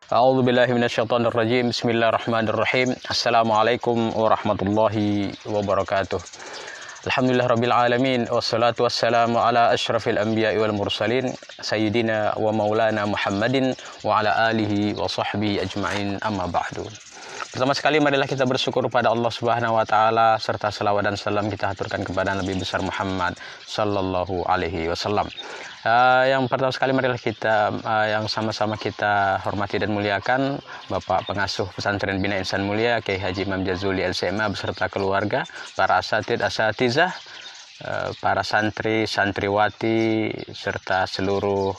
A'udzubillahi minasyaitonirrajim. Bismillahirrahmanirrahim. Assalamualaikum warahmatullahi wabarakatuh. Alhamdulillahirabbil alamin wassalatu wassalamu ala asyrafil anbiya'i wal mursalin sayyidina wa maulana Muhammadin wa ala alihi wa sahbihi ajmain, amma ba'du. Pertama sekali marilah kita bersyukur pada Allah Subhanahu wa taala serta selawat dan salam kita haturkan kepada Nabi besar Muhammad sallallahu alaihi wasallam. Yang pertama sekali marilah kita yang sama-sama kita hormati dan muliakan Bapak Pengasuh Pesantren Bina Insan Mulia Kiai Haji Imam Jazuli LCMA beserta keluarga, para asatidz-asatizah, para santri, santriwati serta seluruh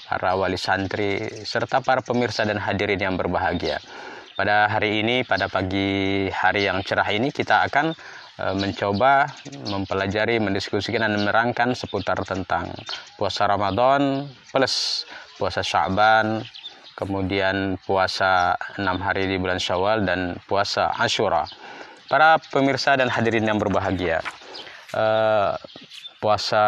para wali santri serta para pemirsa dan hadirin yang berbahagia. Pada hari ini, pada pagi hari yang cerah ini, kita akan mencoba mempelajari, mendiskusikan dan menerangkan seputar tentang puasa Ramadan plus puasa Sya'ban, kemudian puasa 6 hari di bulan Syawal dan puasa Asyura. Para pemirsa dan hadirin yang berbahagia, puasa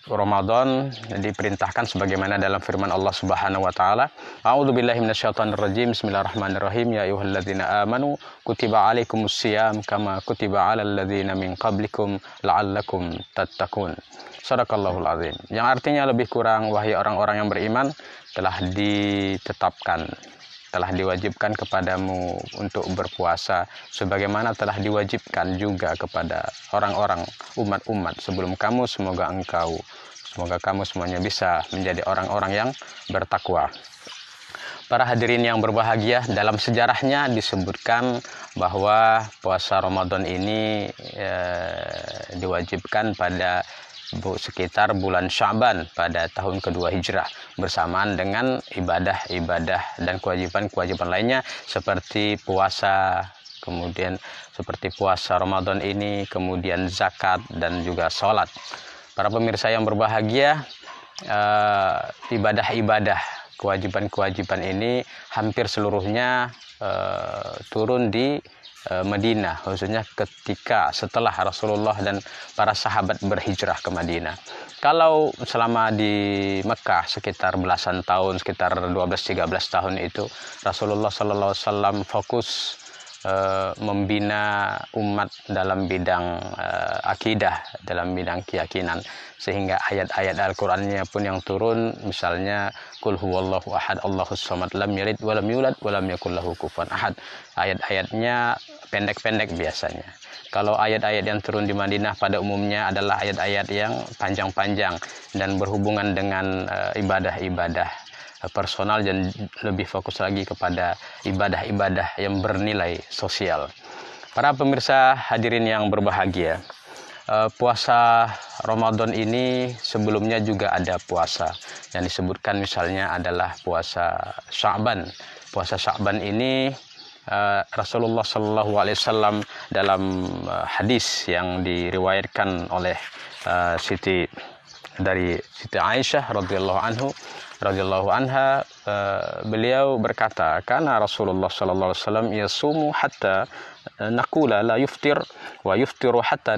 Ramadan diperintahkan sebagaimana dalam firman Allah Subhanahu wa taala, A'udzubillahi minasyaitonirrajim. Bismillahirrahmanirrahim. Ya ayyuhalladzina amanu kutiba alaikumusiyam kama kutiba alal ladzina min qablikum la'allakum tattaqun. Shadaqallahul azim. Yang artinya lebih kurang, wahai orang-orang yang beriman, telah ditetapkan, telah diwajibkan kepadamu untuk berpuasa sebagaimana telah diwajibkan juga kepada orang-orang umat-umat sebelum kamu. Semoga kamu semuanya bisa menjadi orang-orang yang bertakwa. Para hadirin yang berbahagia, dalam sejarahnya disebutkan bahwa puasa Ramadan ini diwajibkan pada sekitar bulan Sya'ban pada tahun kedua Hijrah, bersamaan dengan ibadah-ibadah dan kewajiban-kewajiban lainnya seperti puasa, kemudian seperti puasa Ramadan ini, kemudian zakat dan juga sholat. Para pemirsa yang berbahagia, ibadah-ibadah, kewajiban-kewajiban ini hampir seluruhnya turun di Madinah, khususnya ketika setelah Rasulullah dan para sahabat berhijrah ke Madinah. Kalau selama di Mekah sekitar belasan tahun, sekitar 12-13 tahun itu, Rasulullah SAW fokus membina umat dalam bidang akidah, dalam bidang keyakinan, sehingga ayat-ayat Al-Qur'annya pun yang turun, misalnya Qul huwallahu ahad Allahus samad lam yalid walam yulad walam yakul lahu kufuwan ahad. Ayat-ayatnya pendek-pendek biasanya. Kalau ayat-ayat yang turun di Madinah pada umumnya adalah ayat-ayat yang panjang-panjang dan berhubungan dengan ibadah-ibadah personal dan lebih fokus lagi kepada ibadah-ibadah yang bernilai sosial. Para pemirsa hadirin yang berbahagia, puasa Ramadan ini sebelumnya juga ada puasa yang disebutkan, misalnya adalah puasa Sya'ban. Puasa Sya'ban ini Rasulullah SAW dalam hadis yang diriwayatkan oleh Siti Aisyah radhiyallahu anha, beliau berkata, karena Rasulullah sallallahu alaihi wasallam yasumu hatta naqula la yuftir wa yuftiru hatta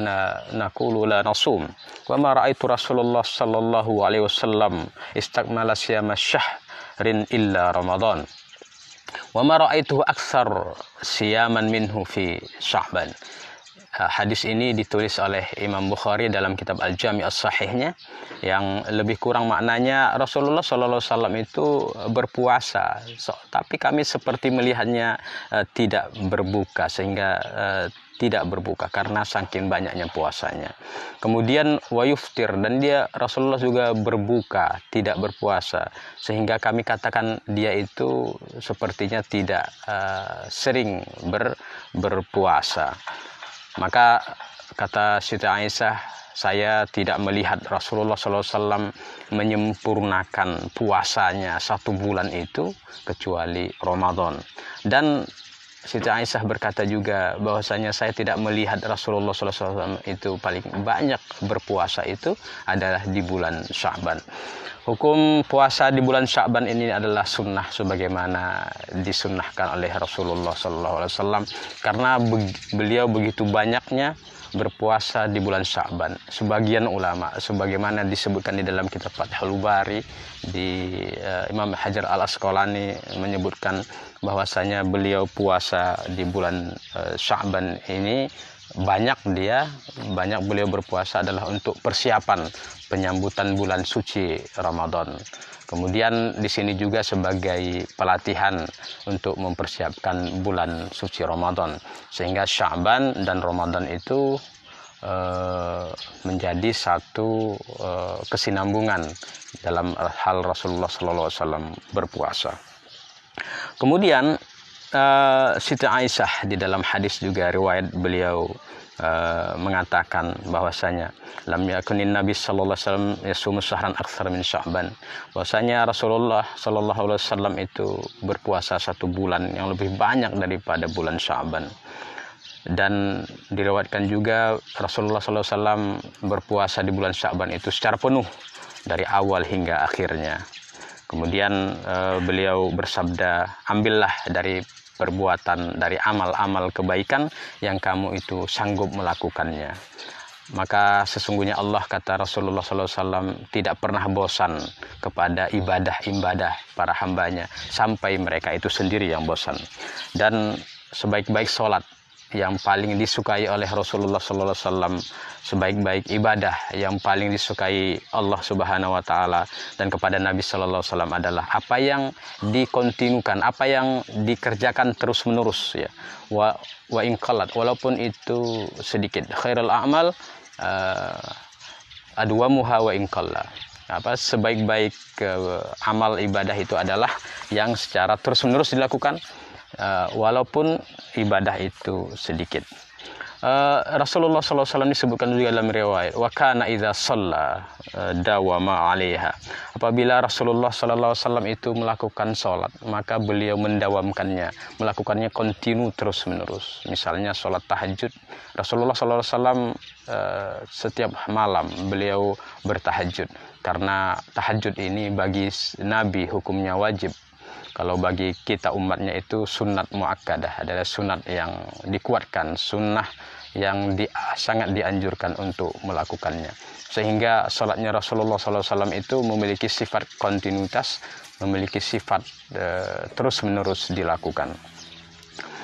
naqulu la nasum wa ma ra'aitu Rasulullah sallallahu alaihi wasallam istakmala siyama syahrin illa Ramadan wa ma ra'aituhu aktsar siyaman minhu fi Sya'ban. Hadis ini ditulis oleh Imam Bukhari dalam kitab Al-Jami' As-Sahihnya, yang lebih kurang maknanya Rasulullah SAW itu berpuasa, tapi kami seperti melihatnya tidak berbuka, sehingga tidak berbuka karena saking banyaknya puasanya. Kemudian wayuftir, dan Rasulullah juga berbuka, tidak berpuasa, sehingga kami katakan dia itu sepertinya tidak sering berpuasa. Maka kata Siti Aisyah, saya tidak melihat Rasulullah SAW menyempurnakan puasanya 1 bulan itu kecuali Ramadan. Dan Siti Aisyah berkata juga bahwasanya saya tidak melihat Rasulullah SAW itu paling banyak berpuasa itu adalah di bulan Sya'ban. Hukum puasa di bulan Sya'ban ini adalah sunnah sebagaimana disunnahkan oleh Rasulullah SAW, karena beliau begitu banyaknya berpuasa di bulan Sya'ban. Sebagian ulama, sebagaimana disebutkan di dalam kitab Fathul Bari, Imam Hajar Al-Asqalani menyebutkan bahwasanya beliau puasa di bulan Sya'ban ini banyak beliau berpuasa adalah untuk persiapan penyambutan bulan suci Ramadan. Kemudian di sini juga sebagai pelatihan untuk mempersiapkan bulan suci Ramadan, sehingga Sya'ban dan Ramadan itu menjadi satu kesinambungan dalam hal Rasulullah SAW berpuasa. Kemudian Siti Aisyah di dalam hadis juga riwayat beliau mengatakan bahwasanya lam yakunin Nabi sallallahu alaihi wasallam yasumu syahran aktsar min Sya'ban. Bahwasanya Rasulullah sallallahu alaihi wasallam itu berpuasa satu bulan yang lebih banyak daripada bulan Sya'ban. Dan diriwayatkan juga Rasulullah sallallahu alaihi wasallam berpuasa di bulan Sya'ban itu secara penuh dari awal hingga akhirnya. Kemudian beliau bersabda, ambillah dari perbuatan, dari amal-amal kebaikan yang kamu itu sanggup melakukannya. Maka sesungguhnya Allah, kata Rasulullah SAW, tidak pernah bosan kepada ibadah-ibadah para hambanya sampai mereka itu sendiri yang bosan. Dan sebaik-baik sholat yang paling disukai oleh Rasulullah SAW, sebaik-baik ibadah yang paling disukai Allah Subhanahu wa Ta'ala dan kepada Nabi Sallallahu Alaihi Wasallam adalah apa yang dikontinukan, apa yang dikerjakan terus menerus, ya. Wa in qallat, walaupun itu sedikit. Khairul a'mal adwamuha wa in qalla. Sebaik-baik amal ibadah itu adalah yang secara terus menerus dilakukan, walaupun ibadah itu sedikit. Rasulullah SAW disebutkan juga dalam riwayat, wa kana idza shalla dawama 'alaiha. Apabila Rasulullah SAW itu melakukan sholat, maka beliau mendawamkannya, melakukannya kontinu terus menerus. Misalnya sholat tahajud, Rasulullah SAW setiap malam beliau bertahajud, karena tahajud ini bagi Nabi hukumnya wajib. Kalau bagi kita umatnya itu sunnat muakkadah, adalah sunat yang dikuatkan, sunnah yang sangat dianjurkan untuk melakukannya. Sehingga sholatnya Rasulullah SAW itu memiliki sifat kontinuitas, memiliki sifat terus-menerus dilakukan.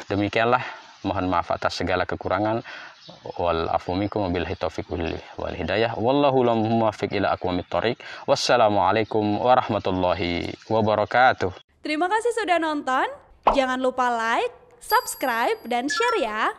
Demikianlah, mohon maaf atas segala kekurangan. Wal afu minkum wabillahi taufiq wal hidayah. Wallahu lam muwaffiq ila aqwamit thoriq. Wassalamualaikum warahmatullahi wabarakatuh. Terima kasih sudah nonton. Jangan lupa like, subscribe, dan share ya.